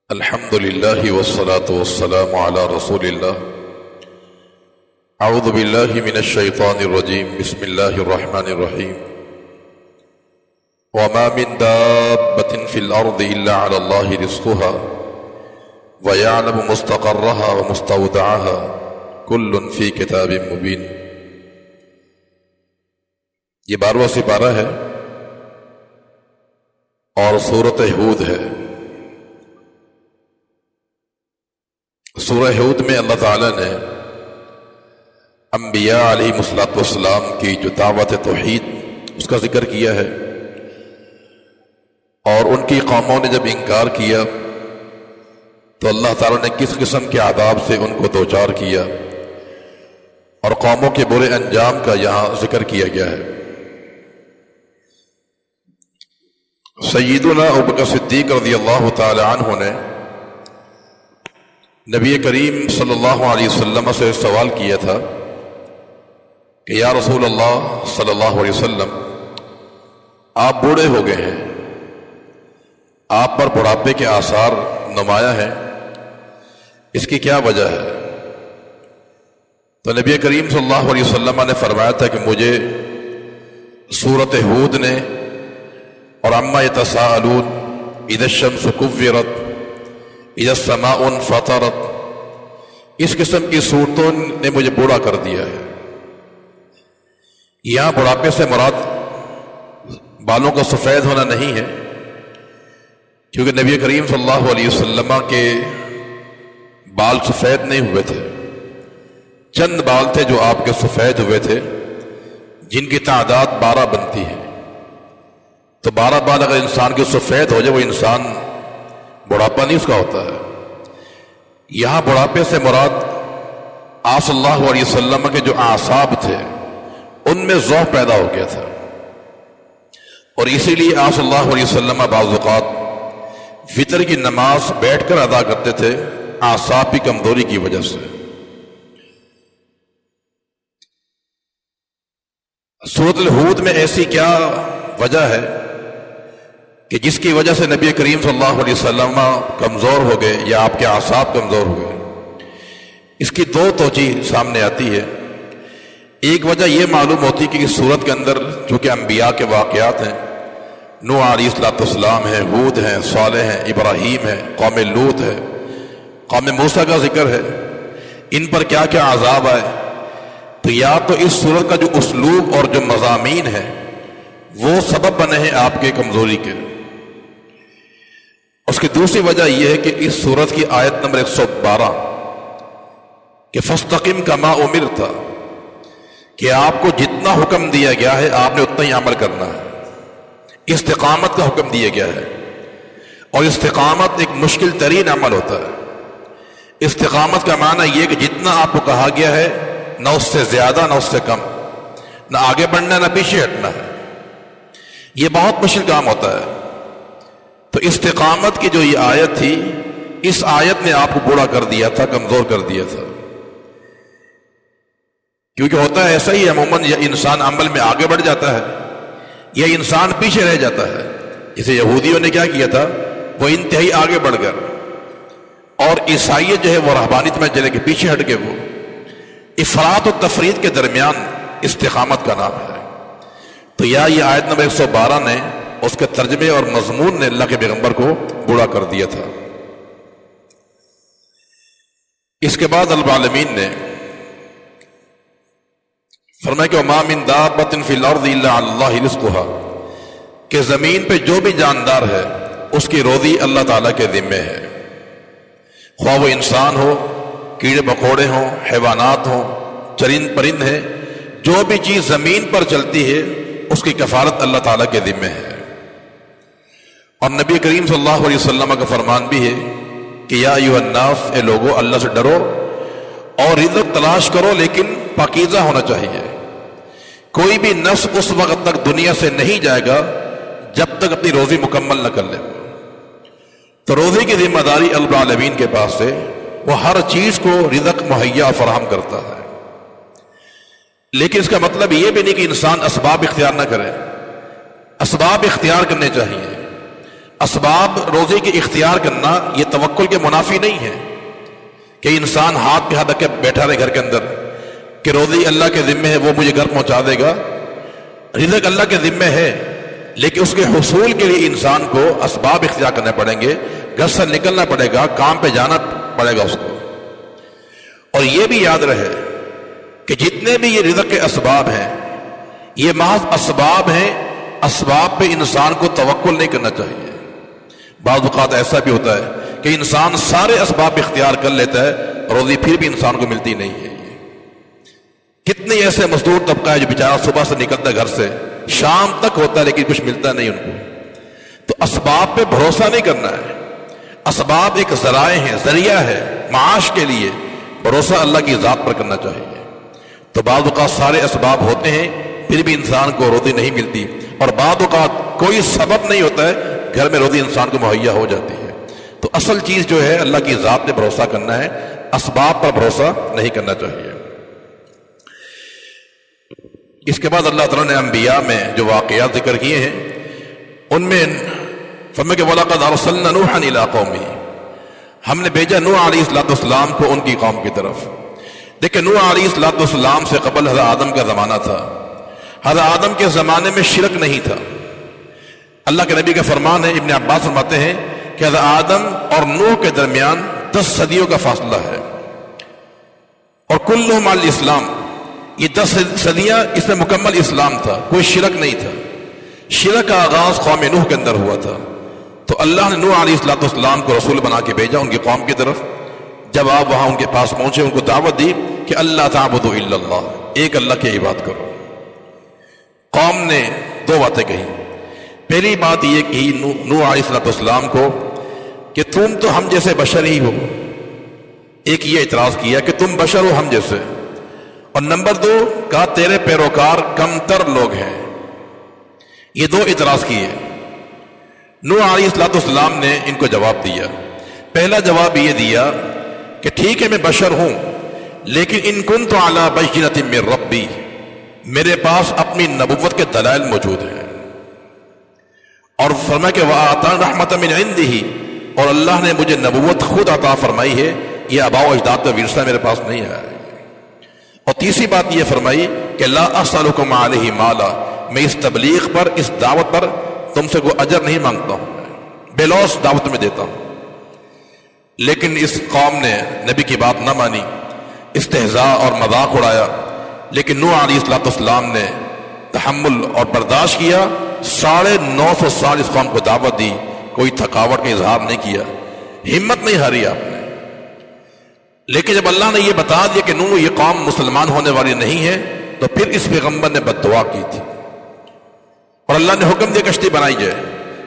الحمد لله والصلاة والسلام على رسول الله. أعوذ بالله من الشيطان الرجيم. بسم الله الرحمن الرحيم. وما من دابة في الأرض إلا على الله رزقها ويعلم مستقرها ومستودعها كل في كتاب مبين. یہ 12واں سپارہ ہے اور سورۃ ہود ہے. سورہ ہود میں اللہ تعالیٰ نے انبیاء علیہ السلام کی جو دعوت توحید اس کا ذکر کیا ہے، اور ان کی قوموں نے جب انکار کیا تو اللہ تعالیٰ نے کس قسم کے عذاب سے ان کو دوچار کیا، اور قوموں کے برے انجام کا یہاں ذکر کیا گیا ہے. سیدنا ابوبکر صدیق رضی اللہ تعالی عنہ نے نبی کریم صلی اللہ علیہ وسلم سے سوال کیا تھا کہ یا رسول اللہ صلی اللہ علیہ وسلم، آپ بوڑھے ہو گئے ہیں، آپ پر بڑھاپے کے آثار نمایاں ہیں، اس کی کیا وجہ ہے؟ تو نبی کریم صلی اللہ علیہ وسلم نے فرمایا تھا کہ مجھے سورۃ ہود نے اور عما یتساءلون، اذا الشمس کورت، اذا السماء انفطرت، اس قسم کی صورتوں نے مجھے بوڑھا کر دیا ہے. یہاں بڑھاپے سے مراد بالوں کا سفید ہونا نہیں ہے، کیونکہ نبی کریم صلی اللہ علیہ وسلم کے بال سفید نہیں ہوئے تھے. چند بال تھے جو آپ کے سفید ہوئے تھے، جن کی تعداد 12 بنتی ہے. تو 12 بال اگر انسان کے سفید ہو جائے وہ انسان بڑھاپا نہیں اس کا ہوتا ہے. یہاں بڑھاپے سے مراد آپ صلی اللہ علیہ وسلم کے جو اعصاب تھے ان میں ذوق پیدا ہو گیا تھا، اور اسی لیے آپ صلی اللہ علیہ وسلم بعض اوقات فطر کی نماز بیٹھ کر ادا کرتے تھے اعصاب کی کمزوری کی وجہ سے. سورۃ الہود میں ایسی کیا وجہ ہے کہ جس کی وجہ سے نبی کریم صلی اللہ علیہ وسلم کمزور ہو گئے یا آپ کے اعصاب کمزور ہو گئے؟ اس کی 2 توجہ سامنے آتی ہے. ایک وجہ یہ معلوم ہوتی کہ اس سورت کے اندر چونکہ انبیاء کے واقعات ہیں، نوح علیہ السلام ہیں، ہود ہیں، صالح ہیں، ابراہیم ہے، قوم لوط ہے، قوم موسیٰ کا ذکر ہے، ان پر کیا کیا عذاب آئے. تو یا تو اس سورت کا جو اسلوب اور جو مضامین ہے وہ سبب بنے ہیں آپ کے کمزوری کے. اس کی دوسری وجہ یہ ہے کہ اس سورت کی آیت نمبر 112 کہ فاستقم کما امرت، کہ آپ کو جتنا حکم دیا گیا ہے آپ نے اتنا ہی عمل کرنا ہے. استقامت کا حکم دیا گیا ہے، اور استقامت ایک مشکل ترین عمل ہوتا ہے. استقامت کا معنی یہ کہ جتنا آپ کو کہا گیا ہے نہ اس سے زیادہ نہ اس سے کم، نہ آگے بڑھنا نہ پیچھے ہٹنا ہے. یہ بہت مشکل کام ہوتا ہے. تو استقامت کی جو یہ آیت تھی، اس آیت نے آپ کو بوڑھا کر دیا تھا، کمزور کر دیا تھا. کیونکہ ہوتا ہے ایسا ہی عموماً، یا انسان عمل میں آگے بڑھ جاتا ہے یا انسان پیچھے رہ جاتا ہے. جیسے یہودیوں نے کیا کیا تھا، وہ انتہائی آگے بڑھ گئے، اور عیسائیت جو ہے وہ رہبانیت میں چلے کے پیچھے ہٹ کے. وہ افراط و تفرید کے درمیان استقامت کا نام ہے. تو یہ آیت نمبر 112 نے اس کے ترجمے اور مضمون نے اللہ کے پیغمبر کو بوڑھا کر دیا تھا. اس کے بعد رب العالمین نے فرمایا کہ وَمَا مِن دَابَّةٍ فِي الْأَرْضِ إِلَّا عَلَى اللَّهِ رِزْقُهَا، کہ زمین پہ جو بھی جاندار ہے اس کی روزی اللہ تعالیٰ کے ذمے ہے. خواہ وہ انسان ہو، کیڑے مکوڑے ہوں، حیوانات ہوں، چرند پرند ہیں، جو بھی چیز زمین پر چلتی ہے اس کی کفالت اللہ تعالیٰ کے ذمے ہے. اور نبی کریم صلی اللہ علیہ وسلم کا فرمان بھی ہے کہ یا ایھا الناس، اے لوگو، اللہ سے ڈرو اور رزق تلاش کرو، لیکن پاکیزہ ہونا چاہیے. کوئی بھی نفس اس وقت تک دنیا سے نہیں جائے گا جب تک اپنی روزی مکمل نہ کر لے. تو روزی کی ذمہ داری رب العالمین کے پاس ہے، وہ ہر چیز کو رزق مہیا فراہم کرتا ہے. لیکن اس کا مطلب یہ بھی نہیں کہ انسان اسباب اختیار نہ کرے. اسباب اختیار کرنے چاہیے، اسباب روزی کی اختیار کرنا یہ توکل کے منافی نہیں ہے کہ انسان ہاتھ پہ ہاتھ رکھ کے بیٹھا رہے گھر کے اندر کہ روزی اللہ کے ذمے ہے، وہ مجھے گھر پہنچا دے گا۔ رزق اللہ کے ذمے ہے، لیکن اس کے حصول کے لیے انسان کو اسباب اختیار کرنے پڑیں گے، گھر سے نکلنا پڑے گا، کام پہ جانا پڑے گا اس کو۔ اور یہ بھی یاد رہے کہ جتنے بھی یہ رزق کے اسباب ہیں یہ محض اسباب ہیں، اسباب پہ انسان کو توکل نہیں کرنا چاہیے۔ بعض اوقات ایسا بھی ہوتا ہے کہ انسان سارے اسباب اختیار کر لیتا ہے، روزی پھر بھی انسان کو ملتی نہیں ہے۔ کتنے ایسے مزدور طبقہ ہے جو بیچارہ صبح سے نکلتا ہے گھر سے، شام تک ہوتا ہے لیکن کچھ ملتا نہیں ان کو۔ تو اسباب پہ بھروسہ نہیں کرنا ہے، اسباب ایک ذرائع ہیں، ذریعہ ہے معاش کے لیے، بھروسہ اللہ کی ذات پر کرنا چاہیے۔ تو بعض اوقات سارے اسباب ہوتے ہیں پھر بھی انسان کو روزی نہیں ملتی، اور بعض اوقات کوئی سبب نہیں ہوتا ہے گھر میں روزی انسان کو مہیا ہو جاتی ہے۔ تو اصل چیز جو ہے اللہ کی ذات پہ بھروسہ کرنا ہے، اسباب پر بھروسہ نہیں کرنا چاہیے۔ اس کے بعد اللہ تعالیٰ نے انبیاء میں جو واقعات ذکر کیے ہیں ان میں فرمایا کہ وَلَقَدْ أَرْسَلْنَا نُوحًا إِلَىٰ قَوْمِهِ، ہم نے بھیجا نوح علیہ السلام کو ان کی قوم کی طرف۔ دیکھیں نوح علیہ السلام سے قبل حضرت آدم کا زمانہ تھا، حضرت آدم کے زمانے میں شرک نہیں تھا۔ اللہ کے نبی کا فرمان ہے، ابن عباس فرماتے ہیں کہ حضرت آدم اور نوح کے درمیان 10 صدیوں کا فاصلہ ہے، اور کلہم علی الاسلام، یہ 10 صدیاں اس میں مکمل اسلام تھا، کوئی شرک نہیں تھا۔ شرک کا آغاز قوم نوح کے اندر ہوا تھا، تو اللہ نے نوح علیہ السلام کو رسول بنا کے بھیجا ان کی قوم کی طرف۔ جب آپ وہاں ان کے پاس پہنچے ان کو دعوت دی کہ اللہ تعبدوا الا اللہ، ایک اللہ کی عبادت کرو۔ قوم نے 2 باتیں کہی۔ پہلی بات یہ کہی نوح علیہ السلام کو کہ تم تو ہم جیسے بشر ہی ہو، ایک یہ اعتراض کیا کہ تم بشر ہو ہم جیسے، اور نمبر 2 کہا تیرے پیروکار کمتر لوگ ہیں۔ یہ 2 اعتراض کیے۔ نوح علیہ السلام نے ان کو جواب دیا۔ پہلا جواب یہ دیا کہ ٹھیک ہے میں بشر ہوں، لیکن ان کنت علی بینۃ من ربی، میرے پاس اپنی نبوت کے دلائل موجود ہیں۔ اور فرمایا کہ وآتانی رحمۃ من عنده، اور اللہ نے مجھے نبوت خود عطا فرمائی ہے، یہ آباء و اجداد کا ورثہ میرے پاس نہیں ہے۔ اور تیسری بات یہ فرمائی کہ لا اسألکم علیہ مالا، میں اس تبلیغ پر، اس دعوت پر تم سے کوئی اجر نہیں مانگتا ہوں، بے لوث دعوت میں دیتا ہوں۔ لیکن اس قوم نے نبی کی بات نہ مانی، استہزاء اور مذاق اڑایا۔ لیکن نوح علیہ السلام نے تحمل اور برداشت کیا، 950 سال اس قوم کو دعوت دی، کوئی تھکاوٹ کا اظہار نہیں کیا، ہمت نہیں ہاری آپ نے۔ لیکن جب اللہ نے یہ بتا دیا کہ نوح یہ قوم مسلمان ہونے والی نہیں ہے، تو پھر اس پیغمبر نے بد دعا کی تھی، اور اللہ نے حکم دیا کشتی بنائی جائے۔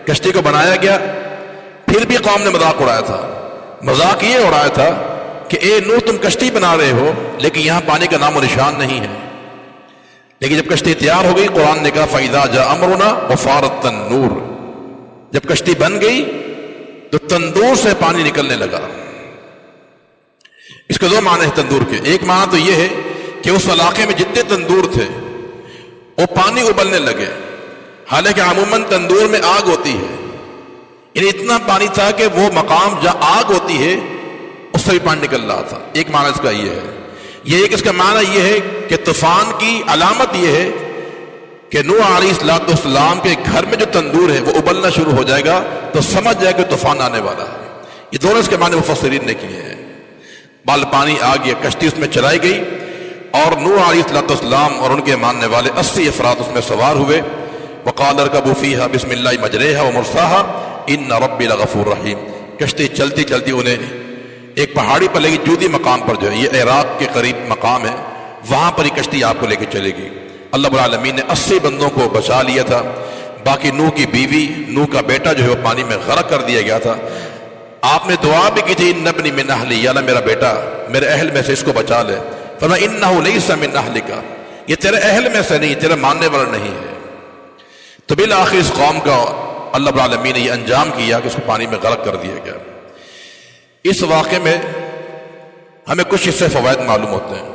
کشتی کو بنایا گیا، پھر بھی قوم نے مذاق اڑایا تھا۔ مذاق یہ اڑایا تھا کہ اے نوح تم کشتی بنا رہے ہو لیکن یہاں پانی کا نام و نشان نہیں ہے۔ لیکن جب کشتی تیار ہو گئی، قرآن نے کہا فَإِذَا جَاءَ أَمْرُنَا وَفَارَتِ التَّنُّورُ، جب کشتی بن گئی تو تندور سے پانی نکلنے لگا۔ اس کے 2 معنی ہیں تندور کے۔ ایک معنی تو یہ ہے کہ اس علاقے میں جتنے تندور تھے وہ پانی ابلنے لگے، حالانکہ عموماً تندور میں آگ ہوتی ہے، یعنی اتنا پانی تھا کہ وہ مقام جہاں آگ ہوتی ہے اس سے بھی پانی نکل رہا تھا۔ ایک معنی اس کا یہ ہے۔ یہ ایک اس کا معنی یہ ہے کہ طوفان کی علامت یہ ہے کہ نوح علیہ السلام کے گھر میں جو تندور ہے وہ ابلنا شروع ہو جائے گا، تو سمجھ جائے کہ طوفان آنے والا ہے۔ یہ دونوں اس کے معنی مفسرین نے کیے ہیں۔ بال پانی آ گیا، کشتی اس میں چلائی گئی، اور نوح علیہ السلام اور ان کے ماننے والے 80 افراد اس میں سوار ہوئے۔ وقال اركبوا فيها بسم الله مجريها ومرساها ان ربي لغفور رحيم۔ کشتی چلتی چلتی انہیں ایک پہاڑی پر لے گی، جودی مقام پر جو ہے، یہ عراق کے قریب مقام ہے، وہاں پر یہ کشتی آپ کو لے کے چلے گی۔ اللہ رب العالمین نے 80 بندوں کو بچا لیا تھا، باقی نوح کی بیوی، نوح کا بیٹا جو ہے وہ پانی میں غرق کر دیا گیا تھا۔ آپ نے دعا بھی کی تھی ان ابنی من اہلی، یا اللہ میرا بیٹا میرے اہل میں سے اس کو بچا لے۔ فرمایا انہ لیس من اہلک، یہ تیرے اہل میں سے نہیں، تیرے ماننے والا نہیں ہے۔ تو بالآخر اس قوم کا اللہ رب العالمین نے یہ انجام کیا کہ اس کو پانی میں غرق کر دیا گیا۔ اس واقعے میں ہمیں کچھ اس سے فوائد معلوم ہوتے ہیں۔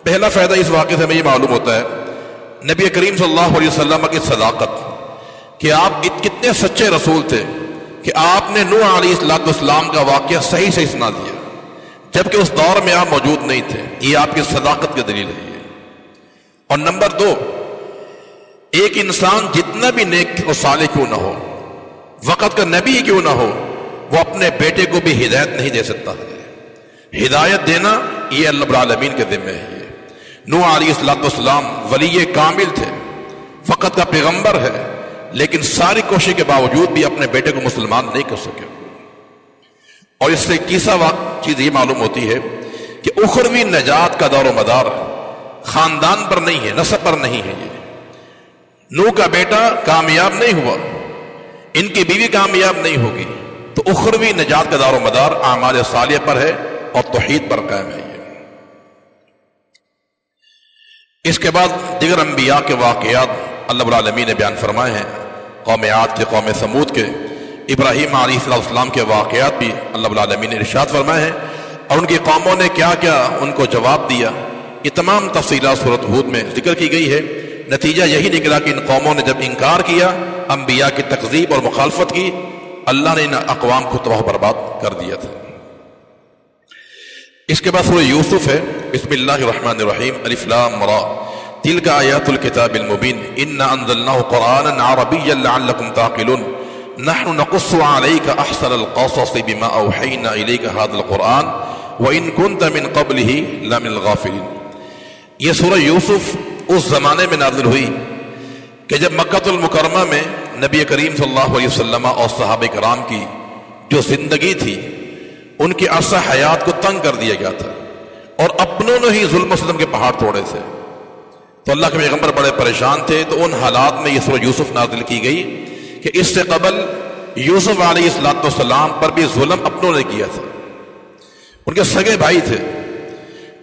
پہلا فائدہ اس واقعے سے ہمیں یہ معلوم ہوتا ہے نبی کریم صلی اللہ علیہ وسلم کی صداقت، کہ آپ کتنے سچے رسول تھے کہ آپ نے نوح علیہ السلام کا واقعہ صحیح صحیح سنا دیا جبکہ اس دور میں آپ موجود نہیں تھے. یہ آپ کی صداقت کی دلیل ہے. اور نمبر 2، ایک انسان جتنا بھی نیک اور صالح کیوں نہ ہو، وقت کا نبی کیوں نہ ہو، وہ اپنے بیٹے کو بھی ہدایت نہیں دے سکتا ہے. ہدایت دینا یہ اللہ رب العالمین کے ذمہ ہے. نوح علیہ السلام ولی کامل تھے، وقت کا پیغمبر ہے، لیکن ساری کوشش کے باوجود بھی اپنے بیٹے کو مسلمان نہیں کر سکے. اور اس سے تیسرا چیز یہ معلوم ہوتی ہے کہ اخروی نجات کا دور و مدار خاندان پر نہیں ہے، نسب پر نہیں ہے. نوح کا بیٹا کامیاب نہیں ہوا، ان کی بیوی کامیاب نہیں ہوگی، تو اخروی نجات کا دار و مدار اعمال صالحہ پر ہے اور توحید پر قائم ہے. اس کے بعد دیگر انبیاء کے واقعات اللہ رب العالمین نے بیان فرمائے ہیں. قوم عاد کے، قوم ثمود کے، ابراہیم علیہ السلام کے واقعات بھی اللہ رب العالمین نے ارشاد فرمائے ہیں، اور ان کی قوموں نے کیا کیا ان کو جواب دیا. یہ تمام تفصیلات سورۃ ہود میں ذکر کی گئی ہے. نتیجہ یہی نکلا کہ ان قوموں نے جب انکار کیا، انبیاء کی تکذیب اور مخالفت کی، اللہ نے ان اقوام کو تباہ و برباد کر دیا تھا. اس کے بعد سورہ یوسف ہے. بسم اللہ الرحمن الرحیم. الف لام را تلک آیات الکتاب المبین انا انزلناه قرآنا عربیا لعلکم تعقلون نحن نقص عليك احسن القصص بما اوحینا الیک هذا القرآن وان كنت من قبله لمن الغافلین. یہ سورہ یوسف اس زمانے میں نازل ہوئی کہ جب مکہ المکرمہ میں نبی کریم صلی اللہ علیہ وسلم اور صحابہ کرام کی جو زندگی تھی، ان کی عرصہ حیات کو تنگ کر دیا گیا تھا، اور اپنوں نے ہی ظلم و ستم کے پہاڑ توڑے تھے. تو اللہ کے پیغمبر بڑے پریشان تھے. تو ان حالات میں یہ سورہ یوسف نازل کی گئی کہ اس سے قبل یوسف علیہ السلام پر بھی ظلم اپنوں نے کیا تھا، ان کے سگے بھائی تھے.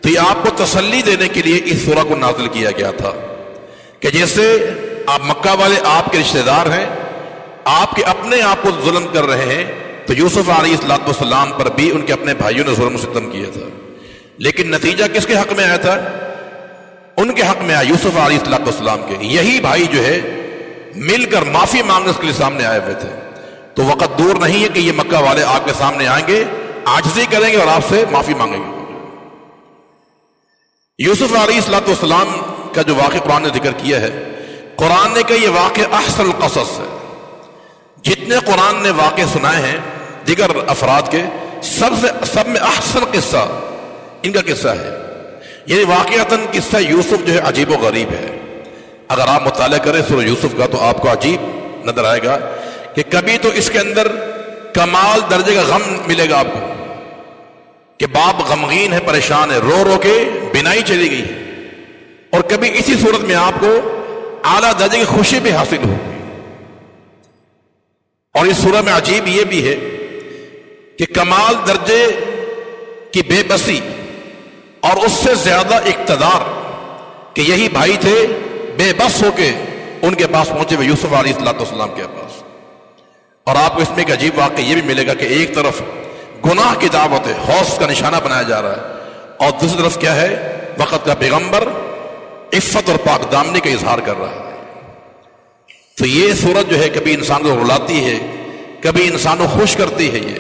تو یہ آپ کو تسلی دینے کے لیے اس سورہ کو نازل کیا گیا تھا کہ جیسے آپ مکہ والے آپ کے رشتہ دار ہیں، آپ کے اپنے آپ کو ظلم کر رہے ہیں، تو یوسف علیہ السلام پر بھی ان کے اپنے بھائیوں نے ظلم و ستم کیا تھا. لیکن نتیجہ کس کے حق میں آیا تھا؟ ان کے حق میں آیا، یوسف علیہ السلام کے. یہی بھائی جو ہے مل کر معافی مانگنے کے لیے سامنے آئے ہوئے تھے. تو وقت دور نہیں ہے کہ یہ مکہ والے آپ کے سامنے آئیں گے، عاجزی کریں گے اور آپ سے معافی مانگیں گے. یوسف علیہ السلام کا جو واقعہ قرآن نے ذکر کیا ہے، قرآن نے کہا یہ واقعہ احسن القصص ہے. جتنے قرآن نے واقع سنائے ہیں دیگر افراد کے، سب میں احسن قصہ ان کا قصہ ہے. یعنی واقعتاً قصہ یوسف جو ہے عجیب و غریب ہے. اگر آپ مطالعہ کریں سورہ یوسف کا تو آپ کو عجیب نظر آئے گا کہ کبھی تو اس کے اندر کمال درجے کا غم ملے گا آپ کو کہ باپ غمگین ہے، پریشان ہے، رو رو کے بینائی چلی گئی ہے. اور کبھی اسی صورت میں آپ کو اعلیٰ درجے کی خوشی بھی حاصل ہوگی. اور اس سورہ میں عجیب یہ بھی ہے کہ کمال درجے کی بے بسی اور اس سے زیادہ اقتدار کہ یہی بھائی تھے بے بس ہو کے ان کے پاس پہنچے ہوئے یوسف علیہ السلام کے پاس. اور آپ کو اس میں ایک عجیب واقعہ یہ بھی ملے گا کہ ایک طرف گناہ کی دعوت ہے، حوض کا نشانہ بنایا جا رہا ہے، اور دوسری طرف کیا ہے؟ وقت کا پیغمبر عفت اور پاک دامنی کا اظہار کر رہا ہے. تو یہ صورت جو ہے کبھی انسان کو رلاتی ہے، کبھی انسان کو خوش کرتی ہے یہ.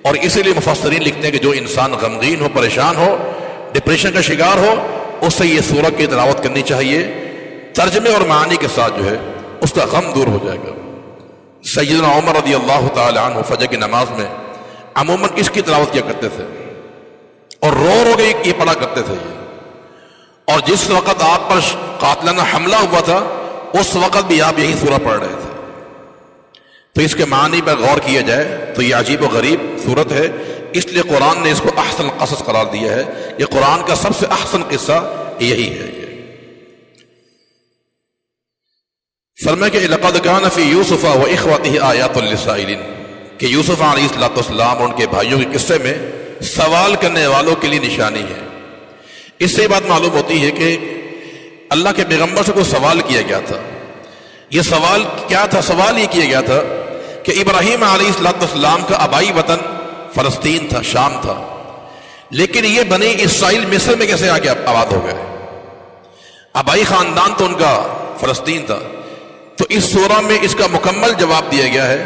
اور اسی لیے مفسرین لکھتے ہیں کہ جو انسان غمگین ہو، پریشان ہو، ڈپریشن کا شکار ہو، اس سے یہ سورت کی تلاوت کرنی چاہیے. ترجمے اور معانی کے ساتھ جو ہے اس کا غم دور ہو جائے گا. سیدنا عمر رضی اللہ تعالی عنہ فجر کی نماز میں عموماً اس کی تلاوت کیا کرتے تھے اور رو رو کے یہ پڑھا کرتے تھے. اور جس وقت آپ پر قاتلانہ حملہ ہوا تھا اس وقت بھی آپ یہی سورہ پڑھ رہے تھے. تو اس کے معنی پر غور کیا جائے تو یہ عجیب و غریب صورت ہے. اس لیے قرآن نے اس کو احسن القصص قرار دیا ہے. یہ قرآن کا سب سے احسن قصہ یہی ہے. فرمایا کہ لقد كان في يوسف واخوته آیات للسائلین، کہ یوسف علیہ السلام اور ان کے بھائیوں کے قصے میں سوال کرنے والوں کے لیے نشانی ہے. اس سے بات معلوم ہوتی ہے کہ اللہ کے پیغمبر سے کوئی سوال کیا گیا تھا. یہ سوال کیا تھا؟ سوال یہ کیا گیا تھا کہ ابراہیم علیہ السلام کا آبائی وطن فلسطین تھا، شام تھا، لیکن یہ بنی اسرائیل مصر میں کیسے آگے آباد ہو گئے؟ آبائی خاندان تو ان کا فلسطین تھا. تو اس سورہ میں اس کا مکمل جواب دیا گیا ہے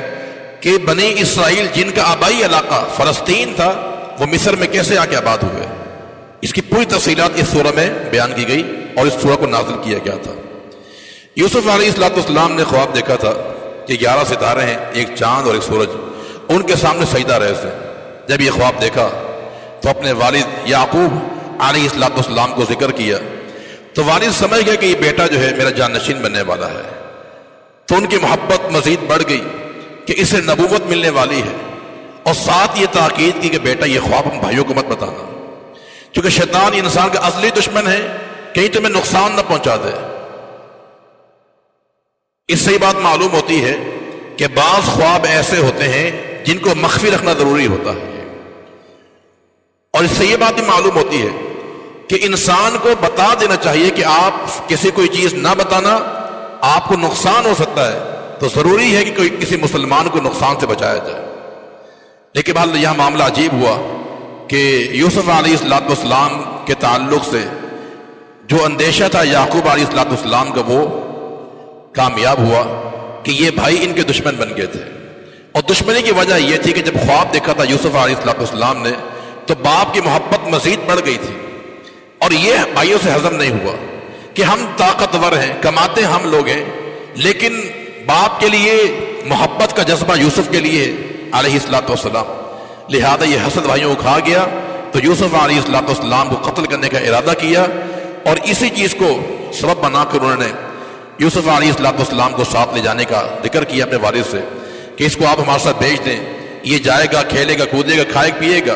کہ بنی اسرائیل جن کا آبائی علاقہ فلسطین تھا وہ مصر میں کیسے آ کے آباد ہوئے، اس کی پوری تفصیلات اس سورہ میں بیان کی گئی اور اس سورہ کو نازل کیا گیا تھا۔ یوسف علیہ السلام نے خواب دیکھا تھا کہ 11 ستارے ہیں، ایک چاند اور ایک سورج، ان کے سامنے سجدہ رہے تھے۔ جب یہ خواب دیکھا تو اپنے والد یعقوب علیہ السلام کو ذکر کیا تو والد سمجھ گئے کہ یہ بیٹا جو ہے میرا جانشین بننے والا ہے، تو ان کی محبت مزید بڑھ گئی کہ اسے نبوت ملنے والی ہے، اور ساتھ یہ تاکید کی کہ بیٹا یہ خواب ہم بھائیوں کو مت بتانا، کیونکہ شیطان انسان کا اصلی دشمن ہے، کہیں تمہیں نقصان نہ پہنچا دے۔ اس سے یہ بات معلوم ہوتی ہے کہ بعض خواب ایسے ہوتے ہیں جن کو مخفی رکھنا ضروری ہوتا ہے، اور اس سے یہ بات بھی معلوم ہوتی ہے کہ انسان کو بتا دینا چاہیے کہ آپ کسی کوئی چیز نہ بتانا، آپ کو نقصان ہو سکتا ہے، تو ضروری ہے کہ کوئی کسی مسلمان کو نقصان سے بچایا جائے۔ لیکن بہرحال یہاں معاملہ عجیب ہوا کہ یوسف علیہ السلام کے تعلق سے جو اندیشہ تھا یعقوب علیہ السلام کا وہ کامیاب ہوا کہ یہ بھائی ان کے دشمن بن گئے تھے، اور دشمنی کی وجہ یہ تھی کہ جب خواب دیکھا تھا یوسف علیہ السلام نے تو باپ کی محبت مزید بڑھ گئی تھی، اور یہ بھائیوں سے ہضم نہیں ہوا کہ ہم طاقتور ہیں، کماتے ہم لوگ ہیں، لیکن باپ کے لیے محبت کا جذبہ یوسف کے لیے علیہ السلام، لہذا یہ حسد بھائیوں کو کھا گیا، تو یوسف علیہ السلام کو قتل کرنے کا ارادہ کیا، اور اسی چیز کو سبب بنا کر انہوں نے یوسف علیہ السلام کو ساتھ لے جانے کا ذکر کیا اپنے والد سے کہ اس کو آپ ہمارے ساتھ بھیج دیں، یہ جائے گا، کھیلے گا، کودے گا، کھائے پیے گا۔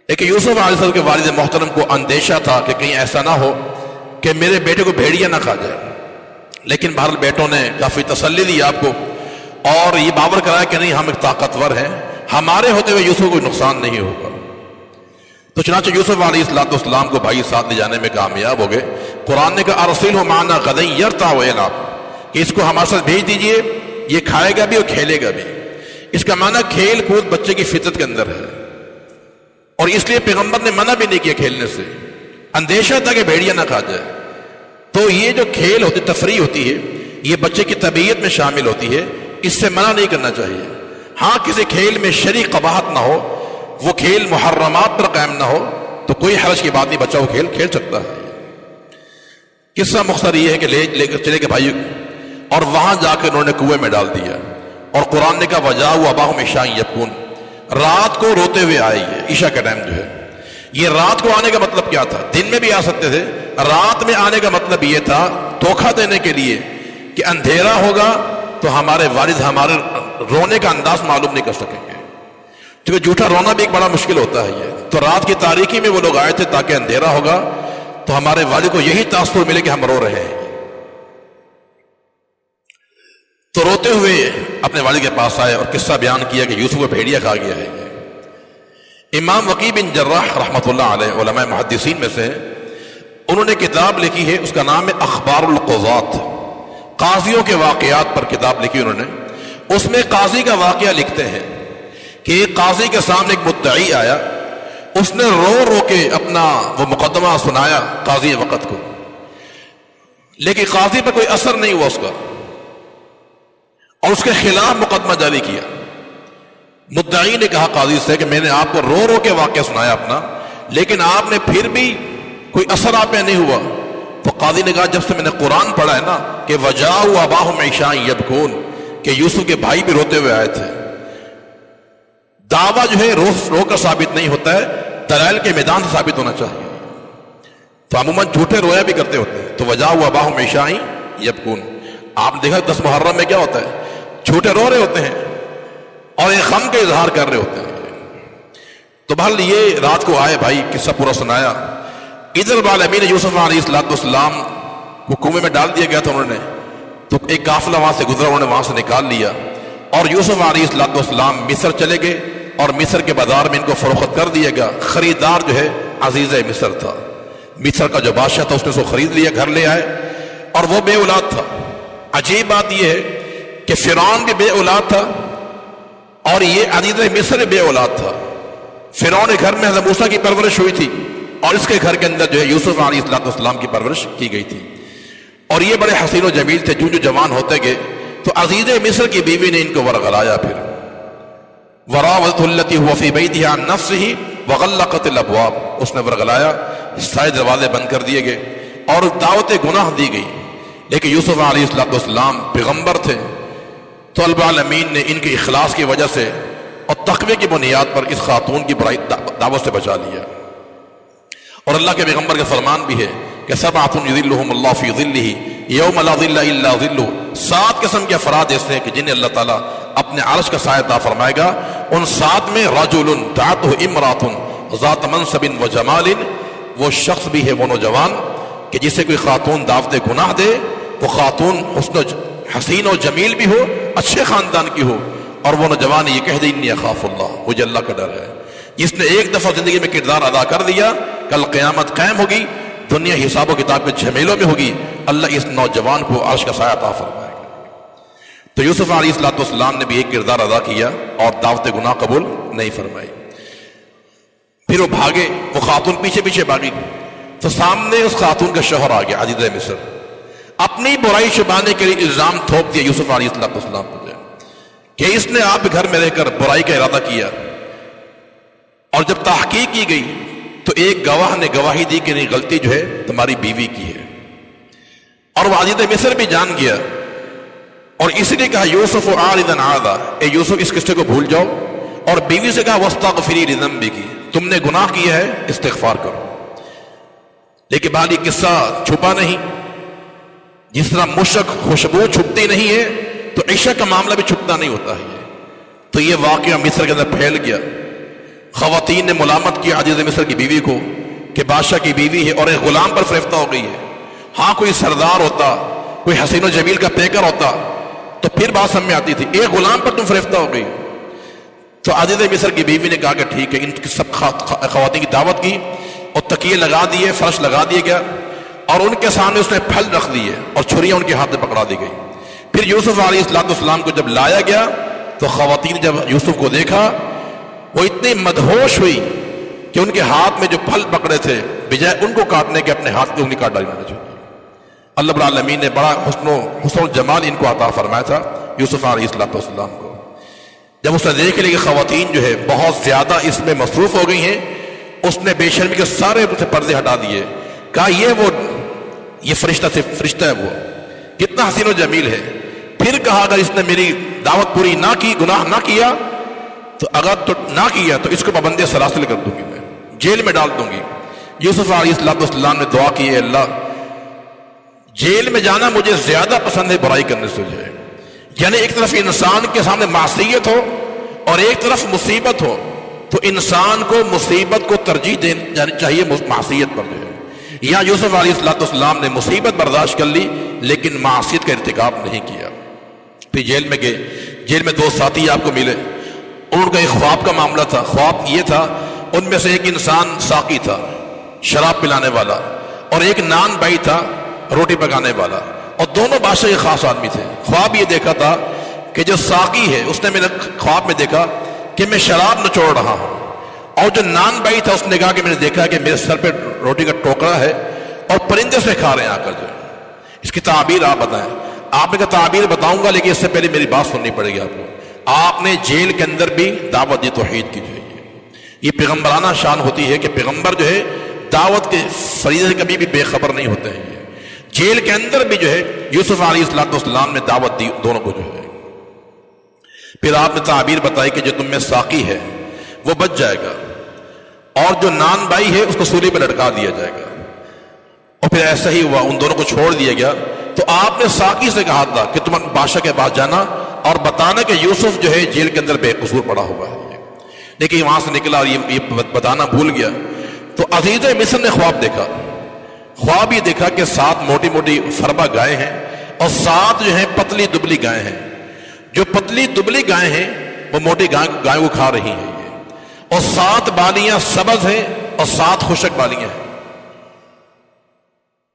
لیکن یوسف علیہ السلام کے والد محترم کو اندیشہ تھا کہ کہیں ایسا نہ ہو کہ میرے بیٹے کو بھیڑیا نہ کھا جائے، لیکن بہرحال بیٹوں نے کافی تسلی دی آپ کو، اور یہ باور کرایا کہ نہیں ہم ایک طاقتور ہیں، ہمارے ہوتے ہوئے یوسف کو نقصان نہیں ہوگا۔ تو چنانچہ یوسف علیہ السلام کو بھائی ساتھ لے جانے میں کامیاب ہو گئے۔ قرآن نے کہا ارسلہ معنا غدا یرتع ویلعب، کہ اس کو ہمارے ساتھ بھیج دیجئے، یہ کھائے گا بھی اور کھیلے گا بھی۔ اس کا معنی کھیل کود بچے کی فطرت کے اندر ہے، اور اس لیے پیغمبر نے منع بھی نہیں کیا کھیلنے سے، اندیشہ تھا کہ بھیڑیا نہ کھا جائے۔ تو یہ جو کھیل ہوتی، تفریح ہوتی ہے، یہ بچے کی طبیعت میں شامل ہوتی ہے، اس سے منع نہیں کرنا چاہیے۔ ہاں کسی کھیل میں شرعی قباحت نہ ہو، وہ کھیل محرمات پر قائم نہ ہو، تو کوئی حرج کی بات نہیں، بچہ وہ کھیل کھیل سکتا ہے۔ قصہ مختصر یہ ہے کہ لے کر چلے گئے بھائی، اور وہاں جا کے انہوں نے کنویں میں ڈال دیا، اور قرآن نے کہا وجاءوا اباہم عشاء یبکون، رات کو روتے ہوئے آئے، یہ عشاء کا ٹائم جو ہے، یہ رات کو آنے کا مطلب کیا تھا؟ دن میں بھی آ سکتے تھے، رات میں آنے کا مطلب یہ تھا دھوکہ دینے کے لیے کہ اندھیرا ہوگا تو ہمارے والد ہمارے رونے کا انداز معلوم نہیں کر سکیں گے، کیونکہ جھوٹا رونا بھی ایک بڑا مشکل ہوتا ہے یہ۔ تو رات کی تاریکی میں وہ لوگ آئے تھے تاکہ اندھیرا ہوگا تو ہمارے والد کو یہی تاثر ملے کہ ہم رو رہے ہیں۔ تو روتے ہوئے اپنے والد کے پاس آئے اور قصہ بیان کیا کہ یوسف کو بھیڑیا کھا گیا ہے۔ امام وقیع بن جراح رحمۃ اللہ علیہ علماء محدثین میں سے ہیں، انہوں نے کتاب لکھی ہے، اس کا نام ہے اخبار القضات، قاضیوں کے واقعات پر کتاب لکھی انہوں نے۔ اس میں قاضی کا واقعہ لکھتے ہیں کہ ایک قاضی کے سامنے ایک مدعی آیا، اس نے رو رو کے اپنا وہ مقدمہ سنایا قاضی وقت کو، لیکن قاضی پر کوئی اثر نہیں ہوا اس کا، اور اس کے خلاف مقدمہ جاری کیا۔ مدعی نے کہا قاضی سے کہ میں نے آپ کو رو رو کے واقعہ سنایا اپنا، لیکن آپ نے پھر بھی کوئی اثر آپ میں نہیں ہوا۔ تو قاضی نے کہا جب سے میں نے قرآن پڑھا ہے نا کہ وجاءوا اباہم عشاء یبکون، کہ یوسف کے بھائی بھی روتے ہوئے آئے تھے۔ دعویٰ جو ہے رو کر ثابت نہیں ہوتا ہے، دلائل کے میدان سے ثابت ہونا چاہیے۔ تو عموماً جھوٹے رویا بھی کرتے ہوتے ہیں۔ تو وجاءوا اباہم عشاء یبکون، آپ نے دیکھا 10 محرم میں کیا ہوتا ہے، جھوٹے رو رہے ہوتے ہیں اور ایک غم کا اظہار کر رہے ہوتے ہیں۔ تو بہرحال یہ رات کو آئے بھائی، قصہ پورا سنایا۔ ادھر بالامین یوسف علیہ السلام کو کنویں میں ڈال دیا گیا تھا انہوں نے، تو ایک قافلہ وہاں سے گزرا، انہوں نے وہاں سے نکال لیا، اور یوسف علیہ السلام مصر چلے گئے، اور مصر کے بازار میں ان کو فروخت کر دیا گیا۔ خریدار جو ہے عزیز مصر تھا، مصر کا جو بادشاہ تھا اس نے اس کو خرید لیا، گھر لے آئے، اور وہ بے اولاد تھا۔ عجیب بات یہ ہے کہ فرعون بھی بے اولاد تھا، اور یہ عزیز مصر بے اولاد تھا۔ فرعون کے گھر میں حضرت موسیٰ کی پرورش ہوئی تھی، اور اس کے گھر کے اندر جو ہے یوسف علیہ السلام کی پرورش کی گئی تھی، اور یہ بڑے حسین و جمیل تھے۔ جو جوان ہوتے گئے تو عزیز مصر کی بیوی نے ان کو ورغلایا، پھر وراودته التي هو في بيتها عن نفسه وغلقت الابواب، اس نے ورغلایا، سارے دروازے بند کر دیے گئے اور دعوت گناہ دی گئی۔ لیکن یوسف علیہ السلام پیغمبر تھے تو رب العالمین نے ان کے اخلاص کی وجہ سے اور تقوی کی بنیاد پر اس خاتون کی برائی دعوت سے بچا لیا۔ اور اللہ کے پیغمبر کا فرمان بھی ہے کہ سبعۃ یظلھم اللہ فی ظلہ یوم لا ظل الا ظلہ، 7 قسم کے افراد ایسے ہیں کہ جنہیں اللہ تعالیٰ اپنے عرش کا سایہ عطا فرمائے گا۔ ان 7 میں رجل دعته امرأة ذات منصب و جمال، وہ شخص بھی ہے، وہ نوجوان کہ جسے کوئی خاتون دعوت گناہ دے، وہ خاتون حسین و جمیل بھی ہو، اچھے خاندان کی ہو، اور وہ نوجوان یہ کہہ دے انی اخاف اللہ، مجھے اللہ کا ڈر ہے۔ جس نے ایک دفعہ زندگی میں کردار ادا کر دیا، کل قیامت قائم ہوگی، دنیا حساب و کتاب کے جھمیلوں میں ہوگی، اللہ اس نوجوان کو عرش کا سایہ عطا فرمائے گا۔ تو یوسف علیہ السلام نے بھی ایک کردار ادا کیا اور دعوت گناہ قبول نہیں فرمائی۔ پھر وہ بھاگے، وہ خاتون پیچھے پیچھے بھاگی، تو سامنے اس خاتون کا شوہر آ گیا عزیز مصر، اپنی برائی چھپانے کے لیے الزام تھوپ دیا یوسف علیہ السلام کو کہ اس نے آپ گھر میں رہ کر برائی کا ارادہ کیا۔ اور جب تحقیق کی گئی تو ایک گواہ نے گواہی دی کہ نہیں، غلطی جو ہے تمہاری بیوی کی ہے۔ اور وہ عزیز مصر بھی جان گیا اور اس لیے کہا یوسف اعرض عن ھذا، اے یوسف اس قصے کو بھول جاؤ، اور بیوی سے کہا واستغفری لذنبک، تم نے گناہ کیا ہے استغفار کرو۔ لیکن بعد یہ قصہ چھپا نہیں، جس طرح مشک خوشبو چھپتی نہیں ہے تو عشق کا معاملہ بھی چھپتا نہیں ہوتا ہے۔ تو یہ واقعہ مصر کے اندر پھیل گیا، خواتین نے ملامت کیا عزیز مصر کی بیوی کو کہ بادشاہ کی بیوی ہے اور ایک غلام پر فریفتہ ہو گئی ہے۔ ہاں کوئی سردار ہوتا، کوئی حسین و جمیل کا پیکر ہوتا تو پھر بات سمجھ میں آتی تھی، ایک غلام پر تم فریفتہ ہو گئی۔ تو عزیز مصر کی بیوی نے کہا کہ ٹھیک ہے، ان کی سب خواتین کی دعوت کی اور تکیے لگا دیے، فرش لگا دیا گیا، اور ان کے سامنے اس نے پھل رکھ دیے اور چھریاں ان کے ہاتھ میں پکڑا دی گئی۔ پھر یوسف علیہ السلام کو جب لایا گیا تو خواتین جب یوسف کو دیکھا وہ اتنی مدہوش ہوئی کہ ان کے ہاتھ میں جو پھل پکڑے تھے بجائے ان کو کاٹنے کے اپنے ہاتھ کی انگلی کاٹ ڈالی۔ اللہ رب العالمین نے بڑا حسن و جمال ان کو عطا فرمایا تھا یوسف علیہ السلام کو۔ جب اس نے دیکھ لیا کہ خواتین جو ہے بہت زیادہ اس میں مصروف ہو گئی ہیں، اس نے بے شرمی کے سارے پردے ہٹا دیے، کہا یہ فرشتہ ہے، وہ کتنا حسین و جمیل ہے۔ پھر کہا اگر اس نے میری دعوت پوری نہ کی، گناہ نہ کیا، تو اگر تو نہ کیا تو اس کو پابند سلاسل کر دوں گی، میں جیل میں ڈال دوں گی۔ یوسف علیہ السلام نے دعا کی ہے اللہ جیل میں جانا مجھے زیادہ پسند ہے برائی کرنے سے جو ہے، یعنی ایک طرف انسان کے سامنے معصیت ہو اور ایک طرف مصیبت ہو، تو انسان کو مصیبت کو ترجیح دینی چاہیے معصیت پر جو ہے۔ یا یوسف علیہ السلام نے مصیبت برداشت کر لی لیکن معصیت کا ارتکاب نہیں کیا۔ پھر جیل میں گئے، جیل میں 2 ساتھی آپ کو ملے، ان کا ایک خواب کا معاملہ تھا۔ خواب یہ تھا ان میں سے ایک انسان ساقی تھا، شراب پلانے والا، اور ایک نان بھائی تھا، روٹی پکانے والا، اور دونوں بادشاہ کے خاص آدمی تھے۔ خواب یہ دیکھا تھا کہ جو ساقی ہے اس نے میرے خواب میں دیکھا کہ میں شراب نچوڑ رہا ہوں، اور جو نان بھائی تھا اس نے کہا کہ میں نے دیکھا کہ میرے سر پہ روٹی کا ٹوکرا ہے اور پرندے سے کھا رہے ہیں آ کر جو۔ اس کی تعبیر آپ بتائیں۔ آپ نے کہا تعبیر بتاؤں گا لیکن اس سے پہلے میری بات سننی پڑے گی آپ کو۔ آپ نے جیل کے اندر بھی دعوت دی توحید کی جو ہے، یہ پیغمبرانہ شان ہوتی ہے کہ پیغمبر جو ہے دعوت کے فریضے سے کبھی بھی بے خبر نہیں ہوتے ہیں۔ جیل کے اندر بھی جو ہے یوسف علیہ السلام نے دعوت دی دونوں کو جو ہے۔ پھر آپ نے تعبیر بتائی کہ جو تم میں ساقی ہے وہ بچ جائے گا اور جو نان بائی ہے اس کو سولی پہ لٹکا دیا جائے گا، اور پھر ایسا ہی ہوا، ان دونوں کو چھوڑ دیا گیا۔ تو آپ نے ساقی سے کہا تھا کہ تم بادشاہ کے پاس جانا اور بتانا کہ یوسف جو ہے جیل کے اندر بے قصور پڑا ہوا ہے، لیکن وہاں سے نکلا اور یہ بتانا بھول گیا۔ تو عزیز مصر نے خواب دیکھا، خواب یہ دیکھا کہ 7 موٹی موٹی فربا گائے ہیں اور 7 جو ہیں پتلی دبلی گائے ہیں۔ جو پتلی دبلی گائے ہیں وہ موٹی گائے کو کھا رہی ہیں، اور 7 بالیاں سبز ہیں اور 7 خشک بالیاں ہیں۔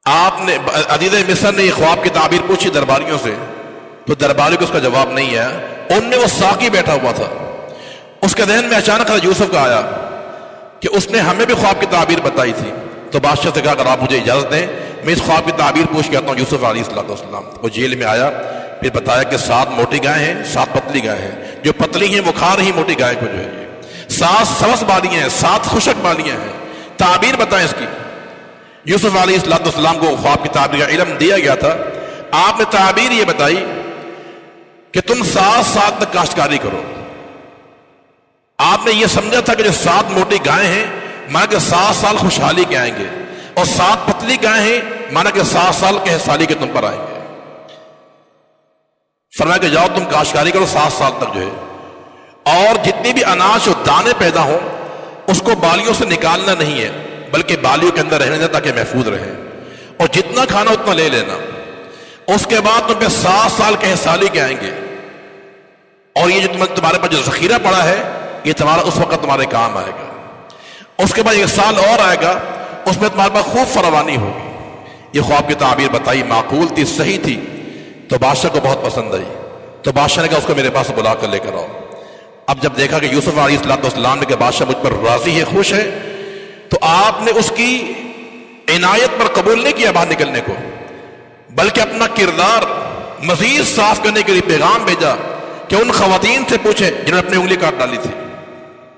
آپ نے عزیز مصر نے یہ خواب کی تعبیر پوچھی درباریوں سے، تو درباری کو اس کا جواب نہیں ہے۔ ان میں وہ ساقی بیٹھا ہوا تھا، اس کے ذہن میں اچانک یوسف کا آیا کہ اس نے ہمیں بھی خواب کی تعبیر بتائی تھی۔ تو بادشاہ سے کہا اگر آپ مجھے اجازت دیں میں اس خواب کی تعبیر پوچھ کے آتا ہوں یوسف علیہ السلام۔ وہ جیل میں آیا، پھر بتایا کہ 7 موٹی گائے ہیں 7 پتلی گائے ہیں، جو پتلی ہیں وہ کھا رہی موٹی گائے کو جو ہے، 7 سبز بالیاں ہیں 7 خشک بالیاں ہیں۔ تعبیر بتائیں اس کی۔ یوسف علیہ السلام کو خواب کی تعبیر کا علم دیا گیا تھا، آپ نے تعبیر یہ بتائی کہ تم 7 سال تک کاشتکاری کرو۔ آپ نے یہ سمجھا تھا کہ جو 7 موٹی گائے ہیں مانا کہ 7 سال خوشحالی کے آئیں گے، اور 7 پتلی گائے ہیں مانا کہ 7 سال کے حسالی کے تم پر آئیں گے۔ فرمایا کہ جاؤ تم کاشتکاری کرو 7 سال تک جو ہے، اور جتنی بھی اناج اور دانے پیدا ہوں اس کو بالیوں سے نکالنا نہیں ہے، بلکہ بالیوں کے اندر رہنے دیں تاکہ محفوظ رہیں، اور جتنا کھانا اتنا لے لینا۔ اس کے بعد تم پہ 7 سال کے حسالی کے آئیں گے، اور یہ جو تمہارے پاس جو ذخیرہ پڑا ہے یہ تمہارا اس وقت تمہارے کام آئے گا۔ اس کے بعد 1 سال اور آئے گا، اس میں تمہارے پاس خوب فراوانی ہوگی۔ یہ خواب کی تعبیر بتائی، معقول تھی، صحیح تھی، تو بادشاہ کو بہت پسند آئی۔ تو بادشاہ نے کہا اس کو میرے پاس بلا کر لے کر آؤ۔ اب جب دیکھا کہ یوسف علیہ السلام نے کہ بادشاہ مجھ پر راضی ہے، خوش ہے، تو آپ نے اس کی عنایت پر قبول نہیں کیا باہر نکلنے کو، بلکہ اپنا کردار مزید صاف کرنے کے لیے پیغام بھیجا کہ ان خواتین سے پوچھیں جنہوں نے اپنی انگلی کاٹ ڈالی تھی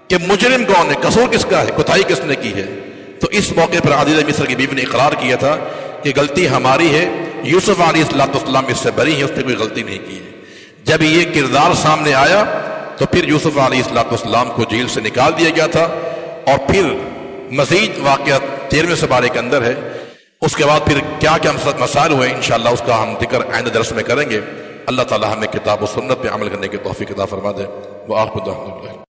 کہ مجرم کون ہے، قصور کس کا ہے، کوتاہی کس نے کی ہے۔ تو اس موقع پر عزیزہ مصر کی بیوی نے اقرار کیا تھا کہ غلطی ہماری ہے، یوسف علیہ السلام اس سے بری ہیں، اس نے کوئی غلطی نہیں کی ہے۔ جب یہ کردار سامنے آیا تو پھر یوسف علیہ السلام کو جیل سے نکال دیا گیا تھا، اور پھر مزید واقعات 13ویں سپارے کے اندر ہے۔ اس کے بعد پھر کیا کیا مسائل ہوئے انشاءاللہ اس کا ہم ذکر آئندہ درس میں کریں گے۔ اللہ تعالی ہمیں کتاب و سنت پہ عمل کرنے کی توفیق عطا فرما دے۔ وآخر دعوانا